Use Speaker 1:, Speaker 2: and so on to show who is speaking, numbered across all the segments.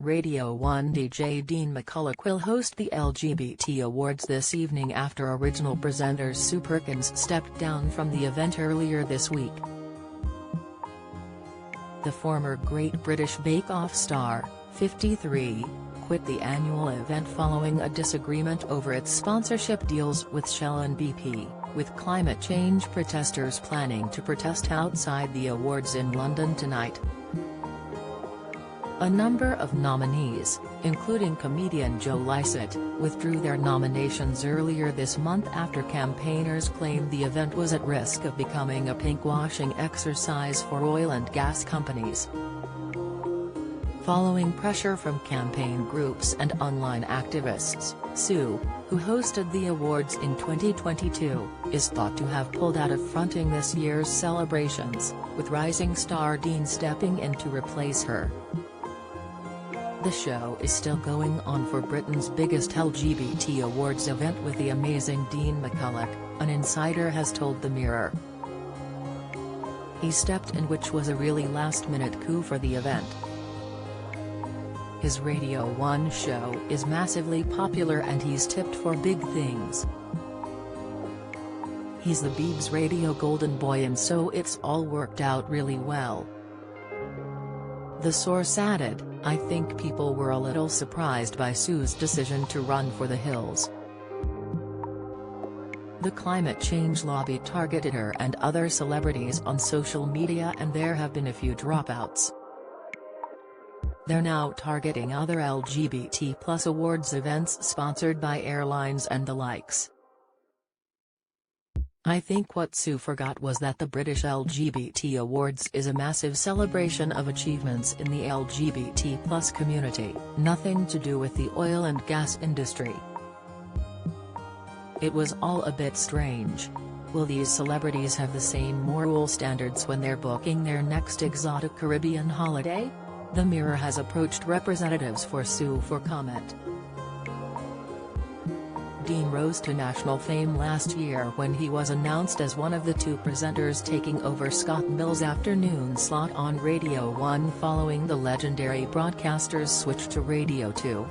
Speaker 1: Radio 1 DJ Dean McCulloch will host the LGBT Awards this evening after original presenter Sue Perkins stepped down from the event earlier this week. The former Great British Bake Off star, 53, quit the annual event following a disagreement over its sponsorship deals with Shell and BP, with climate change protesters planning to protest outside the awards in London tonight. A number of nominees, including comedian Joe Lycett, withdrew their nominations earlier this month after campaigners claimed the event was at risk of becoming a pinkwashing exercise for oil and gas companies. Following pressure from campaign groups and online activists, Sue, who hosted the awards in 2022, is thought to have pulled out of fronting this year's celebrations, with rising star Dean stepping in to replace her. The show is still going on for Britain's biggest LGBT awards event with the amazing Dean McCulloch, an insider has told The Mirror. He stepped in, which was a really last-minute coup for the event. His Radio 1 show is massively popular and he's tipped for big things. He's the Beebs radio golden boy, and so it's all worked out really well. The source added, "I think people were a little surprised by Sue's decision to run for the Hills. The climate change lobby targeted her and other celebrities on social media, and there have been a few dropouts. They're now targeting other LGBT+ awards events sponsored by airlines and the likes. I think what Sue forgot was that the British LGBT Awards is a massive celebration of achievements in the LGBT+ community, nothing to do with the oil and gas industry. It was all a bit strange. Will these celebrities have the same moral standards when they're booking their next exotic Caribbean holiday?" The Mirror has approached representatives for Sue for comment. Dean rose to national fame last year when he was announced as one of the two presenters taking over Scott Mill's afternoon slot on Radio 1 following the legendary broadcaster's switch to Radio 2.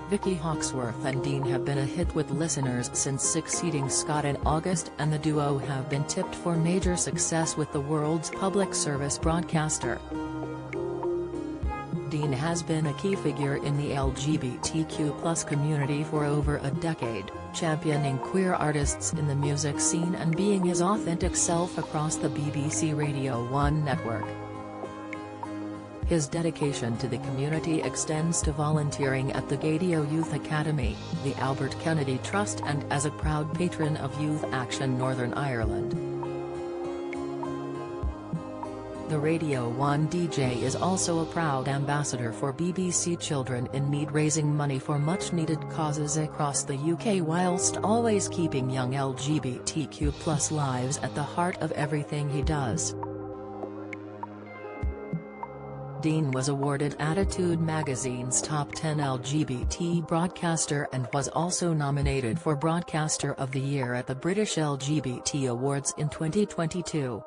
Speaker 1: Vicky Hawksworth and Dean have been a hit with listeners since succeeding Scott in August, and the duo have been tipped for major success with the world's public service broadcaster. Dean has been a key figure in the LGBTQ+ community for over a decade, championing queer artists in the music scene and being his authentic self across the BBC Radio 1 network. His dedication to the community extends to volunteering at the Gaydio Youth Academy, the Albert Kennedy Trust, and as a proud patron of Youth Action Northern Ireland. The Radio 1 DJ is also a proud ambassador for BBC Children in Need, raising money for much-needed causes across the UK whilst always keeping young LGBTQ+ lives at the heart of everything he does. Dean was awarded Attitude magazine's Top 10 LGBT broadcaster and was also nominated for Broadcaster of the Year at the British LGBT Awards in 2022.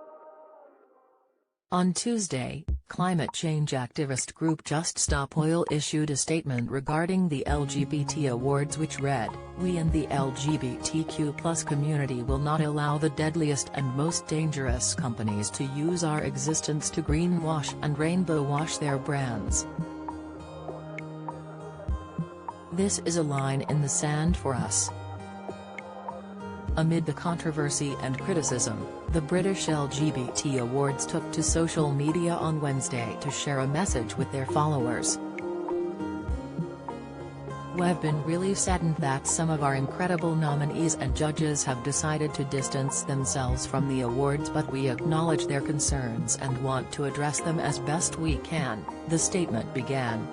Speaker 1: On Tuesday, climate change activist group Just Stop Oil issued a statement regarding the LGBT Awards which read, "We and the LGBTQ+ community will not allow the deadliest and most dangerous companies to use our existence to greenwash and rainbow wash their brands. This is a line in the sand for us." Amid the controversy and criticism, the British LGBT Awards took to social media on Wednesday to share a message with their followers. "We've been really saddened that some of our incredible nominees and judges have decided to distance themselves from the awards, but we acknowledge their concerns and want to address them as best we can," the statement began.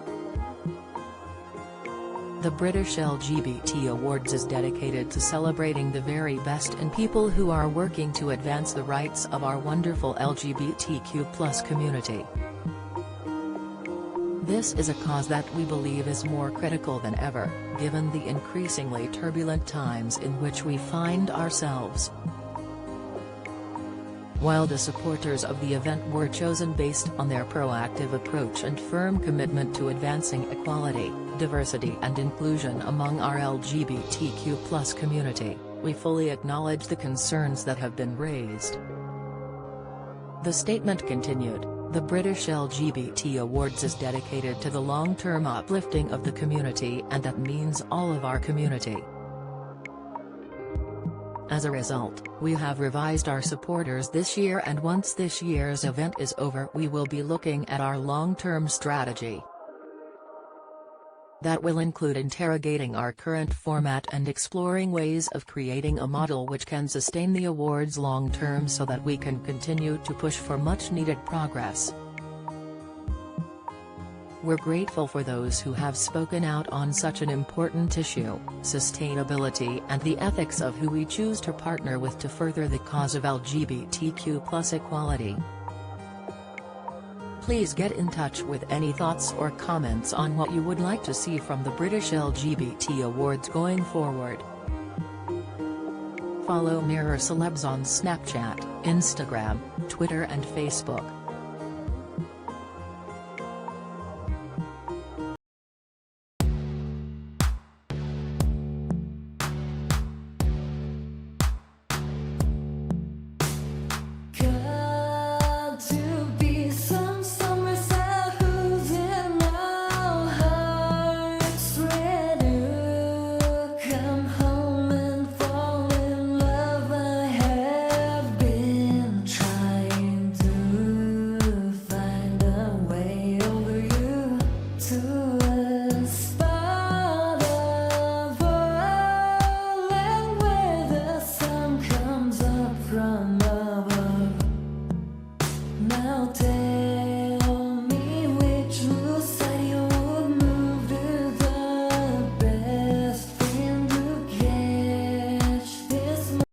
Speaker 1: The British LGBT Awards is dedicated to celebrating the very best in people who are working to advance the rights of our wonderful LGBTQ+ community. This is a cause that we believe is more critical than ever, given the increasingly turbulent times in which we find ourselves. while the supporters of the event were chosen based on their proactive approach and firm commitment to advancing equality, diversity and inclusion among our LGBTQ+ community, we fully acknowledge the concerns that have been raised. The statement continued, "The British LGBT Awards is dedicated to the long-term uplifting of the community, and that means all of our community. As a result, we have revised our supporters this year, and once this year's event is over we will be looking at our long-term strategy. That will include interrogating our current format and exploring ways of creating a model which can sustain the awards long-term so that we can continue to push for much-needed progress." We're grateful for those who have spoken out on such an important issue, sustainability and the ethics of who we choose to partner with to further the cause of LGBTQ+ equality. Please get in touch with any thoughts or comments on what you would like to see from the British LGBT Awards going forward. Follow Mirror Celebs on Snapchat, Instagram, Twitter and Facebook.